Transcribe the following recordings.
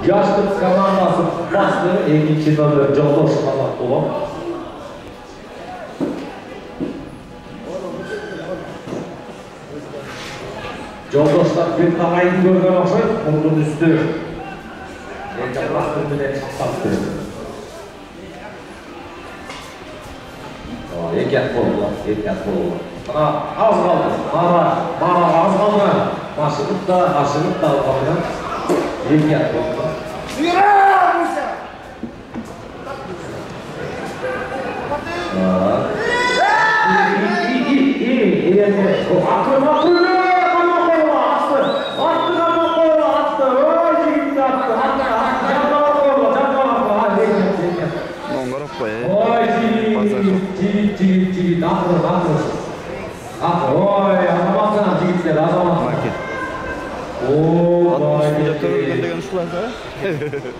Yaşlık komandası bastı. İkinci nöbet Joldoş Mamatulov. Joldoşlar bir tağayını görgen okşayıp bunun üstü. Bastı bile çapsattı. Ekat boldu. Mana az kaldı. Mana az kaldı. Başılıp da aşılıp da almadan ekat boldu.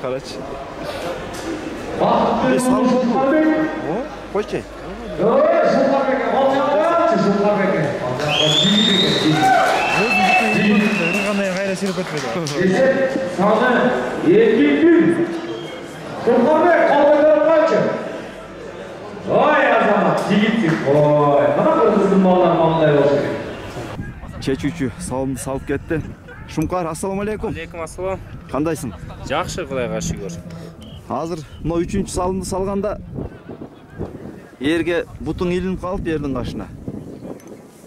Karachi. Qo'ychi. Qanday g'ayrat sirib ketmaydi. Sani 2 kun. To'xtabek qoldirib qo'ychi. Voy azamat, yigitlik. Voy, mana bir qizim mollar molday bo'lsa kerak. Chechuvchi salomni salib ketdi. Shumqar, assalomu alaykum. Alaykum assalom. Qandaysiz? Yaxshi, Xudoga shukr. Hozir mына 3-chi salomni salganda yerga butun ilinib qolib yerning qashina.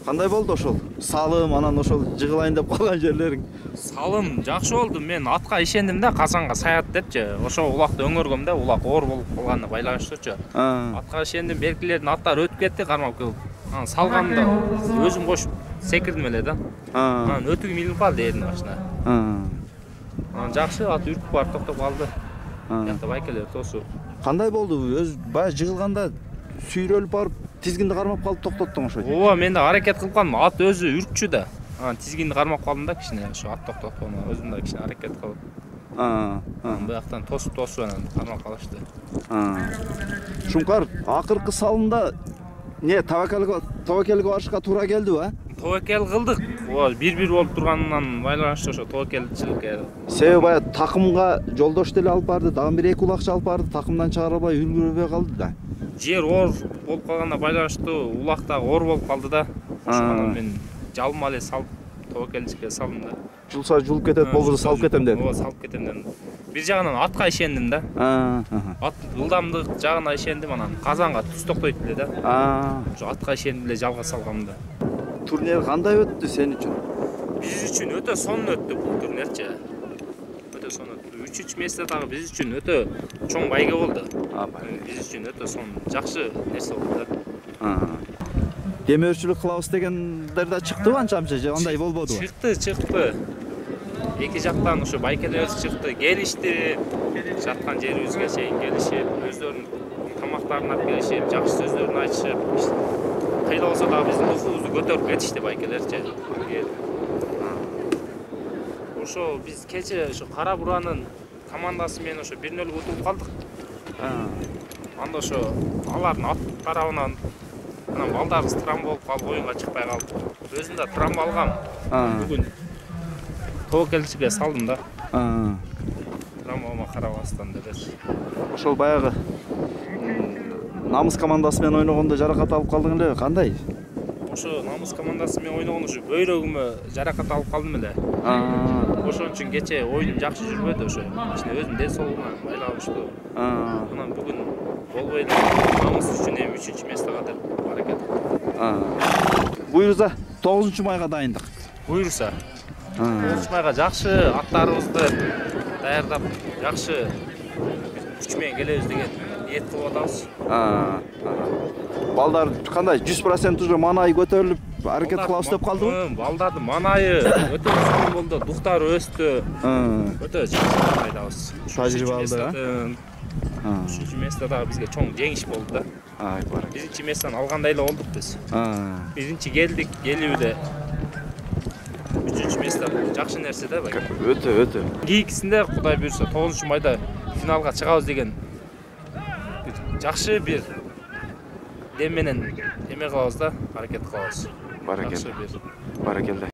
Qanday bo'ldi ошол? Salım, anan ошол жыгылайын деп калган жерлериң. Salım yaxshi oldu. Men atqa ishendimda, Qazonga saят депчи. Ошо улакты өңөргөмдө, улак оор болуп калганына байланыштуучу. Атка ishенdim, беркилердин аттары өтүп кетти, кармап келип. Анан салганда өзүм кошуп секирдим эле да. Анан өтүгүм илинип калды жердин башына. Анан жакшы ат үркүп барып токтоп калды. Ята байкелер тосу. Кандай болду? Өз бая жыгылганда сүйрөлүп барып тизгинди кармап калып токтоттуң ошо. Ооба, мен да аракет кылып калдым. Ат өзү үркчү да. Анан тизгинди кармап калдым да кичине, ошо ат токтоткону өзүм да кичине аракет кылып. Буяктан тосуп анан кармап калышты. Шумкар, акыркы салымда не табакелге барышка туура келди а? Тобакел кылдык. Ооба, бир болуп турганынан байланыштуу ошо тобакелчиликке. Себеби бая такымга жолдош деле алып барды, дагы бир 2 улакчы алып барды, такымдан чыгара албай үлгүрбөй калды да. Жер оор болуп калганына байланыштуу, улак да оор болуп калды да. Ошондон мен жалма эле салып тобакелчикке салдым да. Жулса жулуп кетет, болбосо салып кетем дедим. Ооба, салып кетем дедим. Бир жагынан атка ишендим да. Ат ылдамдык жагына ишендим, анан Казанга түз токтойт эле да. Ошо атка ишендим эле жалга салгам да. Турнир кандай өттү сен үчүн? Биз үчүн өтө сонун өттү бул турнирчи. Өтө сонун өттү. 3-чү месте дагы биз үчүн өтө чоң байге болду. Биз үчүн өтө сонун, жакшы нерсе болду да. Демөөрчүлүк кылабыз дегендер да чыктыбы анчамча же андай болбодубу? Чыкты. Эки жактан ушу байкелер чыкты, келишти. Жаткан жерибизге чейин келишип, өздөрүнүн тамактарын алып келишип, жакшы сөздөрүн айтышып, кайда болсо дагы биздин рухубузду көтөрүп кетишти байкелерчи. Ошо биз кече ошо Кара Буранын командасы менен ошо 1-0 утуп калдык. Анда ошо алардын ат тарабынан анан балдарыбыз травма болуп калып, оюнга чыкпай калды. Өзүм да травма алгам. Бүгүн тобакелчиге салдым да. Травмама карабастан деп. Ошол баягы Намыс командасы менен ойногондо жаракат алып калдың эле, кандай? Ошо Намыс командасы менен ойногондо ушу бөйрөгүмө жаракат алып калдым эле. Ошон үчүн кече оюн жакшы жүрбөдү ошо. Кичине өзүмдүн ден соолугума байланыштуу. Анан бүгүн болбой эле Намыс үчүн эми 3-чү местеге деп аракет кылдым. Буюрса 9-майга дайындык. Буюрса 9-майга жакшы аттарыбызды даярдап, жакшы күч менен келебиз деген ниет кылып атабыз. Балдар кандай 100% уже манайы көтөрүлүп аракет кылабыз деп калдыбы? Балдардын манайы өтө сонун болду, дуктары өстү. Өтө жакшы айдабыз. Тажрыйба алды, 3-чү месте дагы бизге чоң жеңиш болду да. Биринчи местен алгандай эле болдук биз. Биринчи келдик, келүүбүдө 3-чү месте жакшы нерсе да. Өтө. Кийинкисинде Кудай буйрса 9-майда финалга чыгабыз деген жакшы бир дем менен эме кылабыз да, аракет кылабыз. Баракелде.